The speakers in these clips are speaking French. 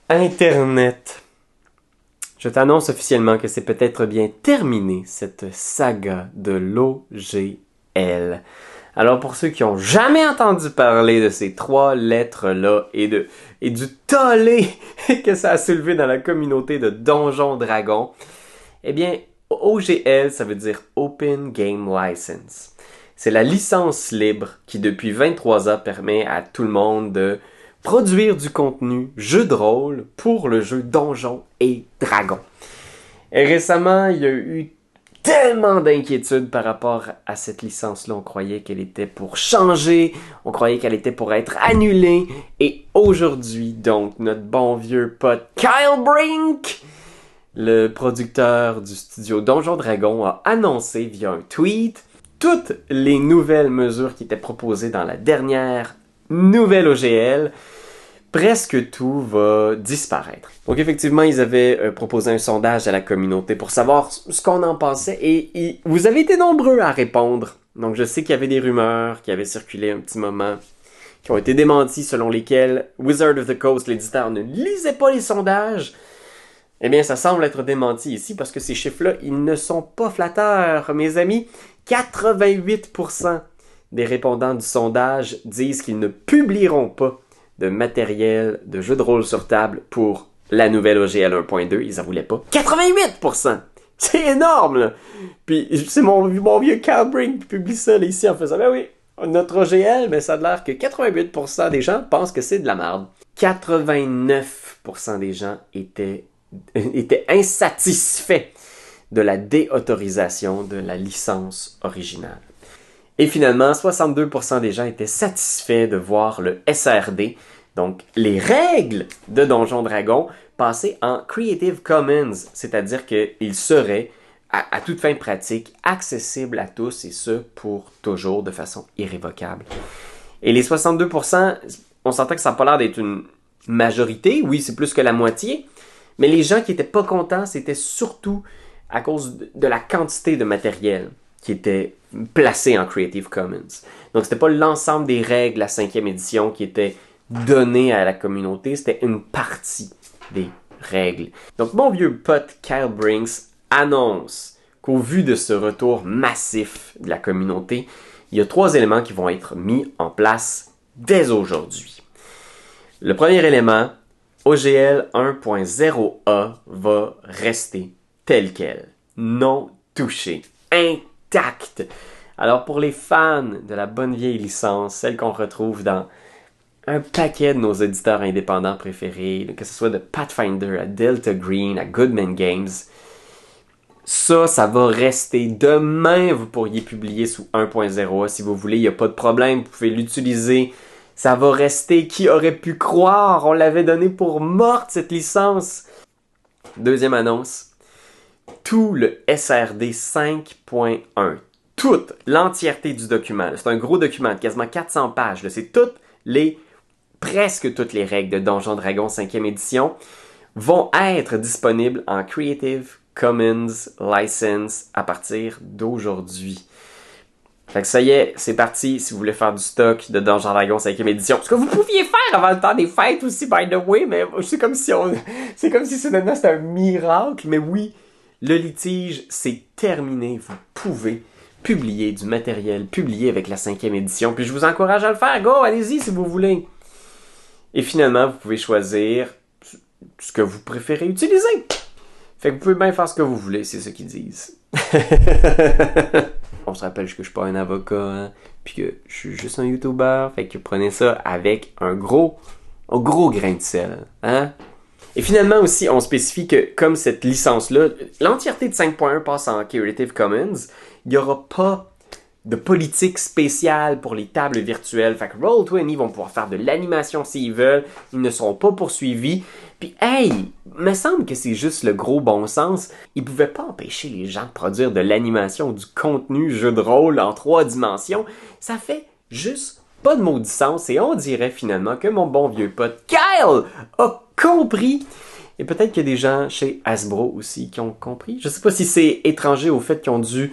Internet. Je t'annonce officiellement que c'est peut-être bien terminé, cette saga de l'OGL. Alors pour ceux qui ont jamais entendu parler de ces trois lettres-là et du tollé que ça a soulevé dans la communauté de Donjons Dragons, eh bien, OGL, ça veut dire Open Game License. C'est la licence libre qui, depuis 23 ans, permet à tout le monde de produire du contenu jeu de rôle pour le jeu Donjons et Dragons. Et récemment, il y a eu tellement d'inquiétudes par rapport à cette licence-là. On croyait qu'elle était pour changer, on croyait qu'elle était pour être annulée. Et aujourd'hui, donc, notre bon vieux pote Kyle Brink, le producteur du studio Donjons Dragons, a annoncé via un tweet toutes les nouvelles mesures qui étaient proposées dans la dernière nouvelle OGL. Presque tout va disparaître. Donc effectivement, ils avaient proposé un sondage à la communauté pour savoir ce qu'on en pensait et vous avez été nombreux à répondre. Donc je sais qu'il y avait des rumeurs qui avaient circulé un petit moment, qui ont été démenties selon lesquelles Wizard of the Coast, l'éditeur, ne lisait pas les sondages. Eh bien, ça semble être démenti ici parce que ces chiffres-là, ils ne sont pas flatteurs. Mes amis, 88% des répondants du sondage disent qu'ils ne publieront pas de matériel de jeu de rôle sur table pour la nouvelle OGL 1.2. Ils en voulaient pas. 88%! C'est énorme, là! Puis, c'est mon vieux Kyle Brink qui publie ça, là, ici, en faisant, ben oui, notre OGL, mais ça a l'air que 88% des gens pensent que c'est de la merde. 89% des gens étaient insatisfaits de la déautorisation de la licence originale. Et finalement, 62% des gens étaient satisfaits de voir le SRD, donc les règles de Donjons Dragons, passer en Creative Commons, c'est-à-dire qu'ils seraient, à toute fin pratique, accessibles à tous, et ce, pour toujours, de façon irrévocable. Et les 62%, on s'entend que ça n'a pas l'air d'être une majorité, oui, c'est plus que la moitié, mais les gens qui n'étaient pas contents, c'était surtout à cause de la quantité de matériel qui était placé en Creative Commons. Donc, c'était pas l'ensemble des règles de la 5e édition qui était données à la communauté, c'était une partie des règles. Donc, mon vieux pote Kyle Brinks annonce qu'au vu de ce retour massif de la communauté, il y a 3 éléments qui vont être mis en place dès aujourd'hui. Le premier élément, OGL 1.0a va rester tel quel, non touché, intact. Alors pour les fans de la bonne vieille licence, celle qu'on retrouve dans un paquet de nos éditeurs indépendants préférés, que ce soit de Pathfinder à Delta Green à Goodman Games, ça va rester. Demain, vous pourriez publier sous 1.0 si vous voulez, il n'y a pas de problème, vous pouvez l'utiliser. Ça va rester. Qui aurait pu croire? On l'avait donné pour morte, cette licence. Deuxième annonce. Tout le SRD 5.1, toute l'entièreté du document, c'est un gros document de quasiment 400 pages, c'est presque toutes les règles de Donjons Dragons 5e édition, vont être disponibles en Creative Commons License à partir d'aujourd'hui. Fait que ça y est, c'est parti si vous voulez faire du stock de Donjons Dragons 5e édition. Ce que vous pouviez faire avant le temps des fêtes aussi, by the way, mais c'est comme si soudainement c'était un miracle, mais oui, le litige, c'est terminé. Vous pouvez publier du matériel publié avec la 5e édition. Puis je vous encourage à le faire. Go, allez-y si vous voulez. Et finalement, vous pouvez choisir ce que vous préférez utiliser. Fait que vous pouvez bien faire ce que vous voulez, c'est ce qu'ils disent. On se rappelle que je suis pas un avocat, hein, puis que je suis juste un YouTuber. Fait que prenez ça avec un gros grain de sel. Hein? Et finalement aussi, on spécifie que comme cette licence-là, l'entièreté de 5.1 passe en Creative Commons, il n'y aura pas de politique spéciale pour les tables virtuelles. Fait que Roll20 vont pouvoir faire de l'animation s'ils veulent, ils ne seront pas poursuivis. Puis hey, me semble que c'est juste le gros bon sens. Ils pouvaient pas empêcher les gens de produire de l'animation ou du contenu jeu de rôle en 3 dimensions. Ça fait juste pas de maudit sens et on dirait finalement que mon bon vieux pote Kyle a compris Et peut-être qu'il y a des gens chez Hasbro aussi qui ont compris. Je ne sais pas si c'est étranger au fait qu'ils ont dû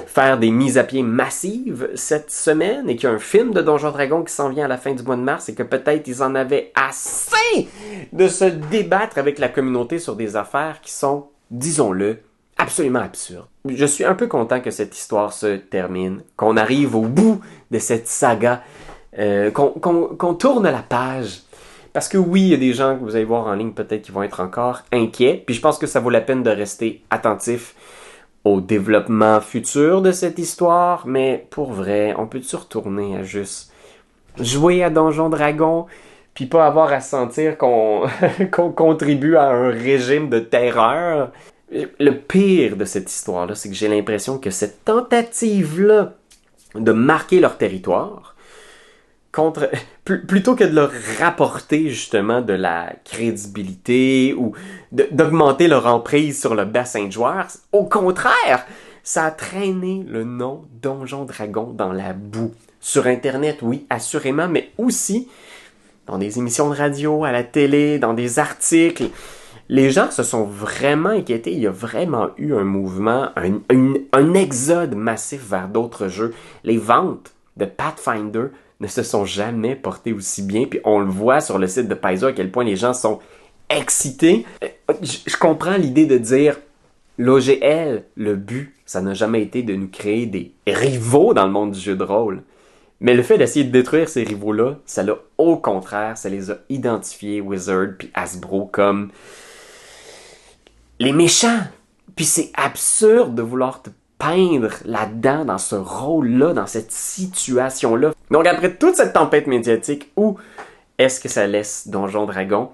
faire des mises à pied massives cette semaine et qu'il y a un film de Donjons Dragons qui s'en vient à la fin du mois de mars et que peut-être ils en avaient assez de se débattre avec la communauté sur des affaires qui sont, disons-le, absolument absurdes. Je suis un peu content que cette histoire se termine, qu'on arrive au bout de cette saga, qu'on tourne la page. Parce que oui, il y a des gens que vous allez voir en ligne peut-être qui vont être encore inquiets. Puis je pense que ça vaut la peine de rester attentif au développement futur de cette histoire. Mais pour vrai, on peut-tu retourner à juste jouer à Donjons Dragons puis pas avoir à sentir qu'on qu'on contribue à un régime de terreur? Le pire de cette histoire-là, c'est que j'ai l'impression que cette tentative-là de marquer leur territoire, plutôt que de leur rapporter justement de la crédibilité ou d'augmenter leur emprise sur le bassin de joueurs, au contraire, ça a traîné le nom Donjon Dragon dans la boue. Sur Internet, oui, assurément, mais aussi dans des émissions de radio, à la télé, dans des articles. Les gens se sont vraiment inquiétés. Il y a vraiment eu un mouvement, un exode massif vers d'autres jeux. Les ventes de Pathfinder ne se sont jamais portés aussi bien. Puis on le voit sur le site de Paizo à quel point les gens sont excités. Je comprends l'idée de dire l'OGL, le but, ça n'a jamais été de nous créer des rivaux dans le monde du jeu de rôle. Mais le fait d'essayer de détruire ces rivaux-là, ça l'a au contraire, ça les a identifiés, Wizard puis Hasbro, comme les méchants. Puis c'est absurde de vouloir te peindre là-dedans, dans ce rôle-là, dans cette situation-là. Donc après toute cette tempête médiatique, où est-ce que ça laisse Donjon Dragon?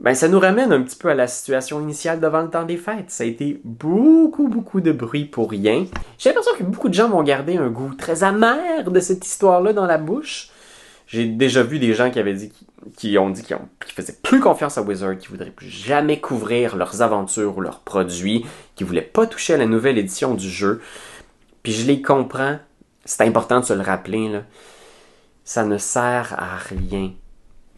Ben ça nous ramène un petit peu à la situation initiale devant le temps des fêtes. Ça a été beaucoup de bruit pour rien. J'ai l'impression que beaucoup de gens vont garder un goût très amer de cette histoire-là dans la bouche. J'ai déjà vu des gens qui avaient dit, qui faisaient plus confiance à Wizard, qui voudraient plus jamais couvrir leurs aventures ou leurs produits, qui voulaient pas toucher à la nouvelle édition du jeu. Puis je les comprends. C'est important de se le rappeler, là. Ça ne sert à rien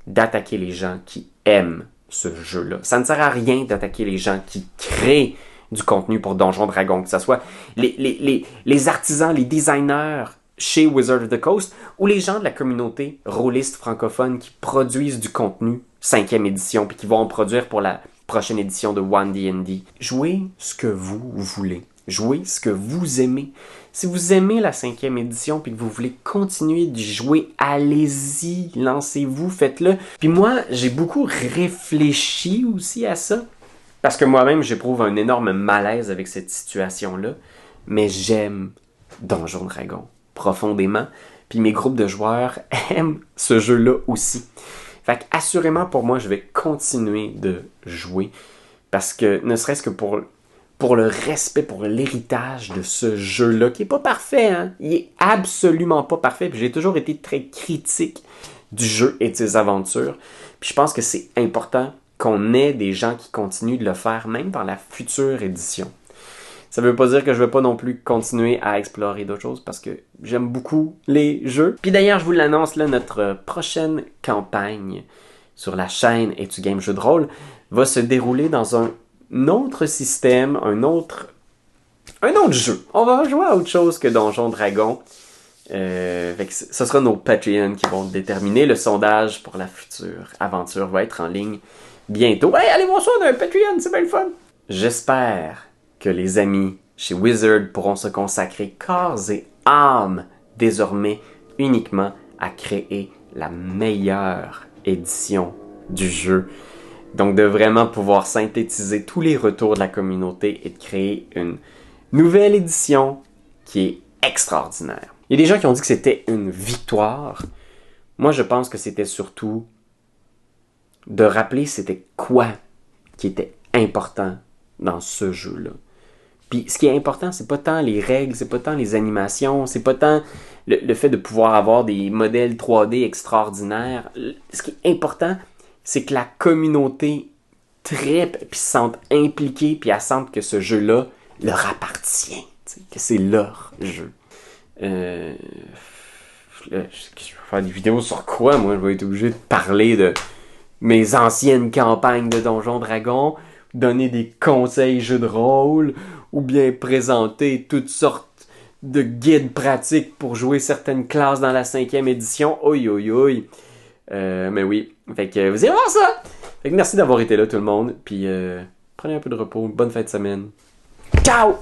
d'attaquer les gens qui aiment ce jeu-là. Ça ne sert à rien d'attaquer les gens qui créent du contenu pour Donjon Dragon, que ce soit les artisans, les designers chez Wizard of the Coast, ou les gens de la communauté rôliste francophone qui produisent du contenu 5e édition, puis qui vont en produire pour la prochaine édition de One D&D. Jouez ce que vous voulez. Jouez ce que vous aimez. Si vous aimez la 5e édition puis que vous voulez continuer de jouer, allez-y, lancez-vous, faites-le. Puis moi, j'ai beaucoup réfléchi aussi à ça, parce que moi-même, j'éprouve un énorme malaise avec cette situation-là, mais j'aime Donjon Dragon profondément, puis mes groupes de joueurs aiment ce jeu-là aussi. Fait que assurément, pour moi, je vais continuer de jouer, parce que, ne serait-ce que pour le respect, pour l'héritage de ce jeu-là, qui est pas parfait, hein? Il est absolument pas parfait, puis j'ai toujours été très critique du jeu et de ses aventures, puis je pense que c'est important qu'on ait des gens qui continuent de le faire, même dans la future édition. Ça veut pas dire que je vais pas non plus continuer à explorer d'autres choses, parce que j'aime beaucoup les jeux. Puis d'ailleurs, je vous l'annonce, là, notre prochaine campagne sur la chaîne Et tu Game Jeux de rôle va se dérouler dans un autre système, un autre jeu. On va jouer à autre chose que Donjon Dragon. Fait que ce sera nos Patreons qui vont déterminer. Le sondage pour la future aventure va être en ligne bientôt. Hey, allez voir ça, on a un Patreon, c'est bien le fun! J'espère que les amis chez Wizard pourront se consacrer corps et âme désormais uniquement à créer la meilleure édition du jeu. Donc de vraiment pouvoir synthétiser tous les retours de la communauté et de créer une nouvelle édition qui est extraordinaire. Il y a des gens qui ont dit que c'était une victoire. Moi, je pense que c'était surtout de rappeler c'était quoi qui était important dans ce jeu-là. Puis ce qui est important, c'est pas tant les règles, c'est pas tant les animations, c'est pas tant le fait de pouvoir avoir des modèles 3D extraordinaires. Ce qui est important, c'est que la communauté trippe, puis se sente impliquée, puis elle sente que ce jeu-là leur appartient, que c'est leur jeu. Je vais faire des vidéos sur quoi, moi? Je vais être obligé de parler mes anciennes campagnes de Donjons Dragons, donner des conseils jeux de rôle, ou bien présenter toutes sortes de guides pratiques pour jouer certaines classes dans la 5e édition. Oi, oi, oi. Mais oui. Fait que vous irez voir ça! Fait que merci d'avoir été là tout le monde. Puis prenez un peu de repos. Bonne fin de semaine. Ciao!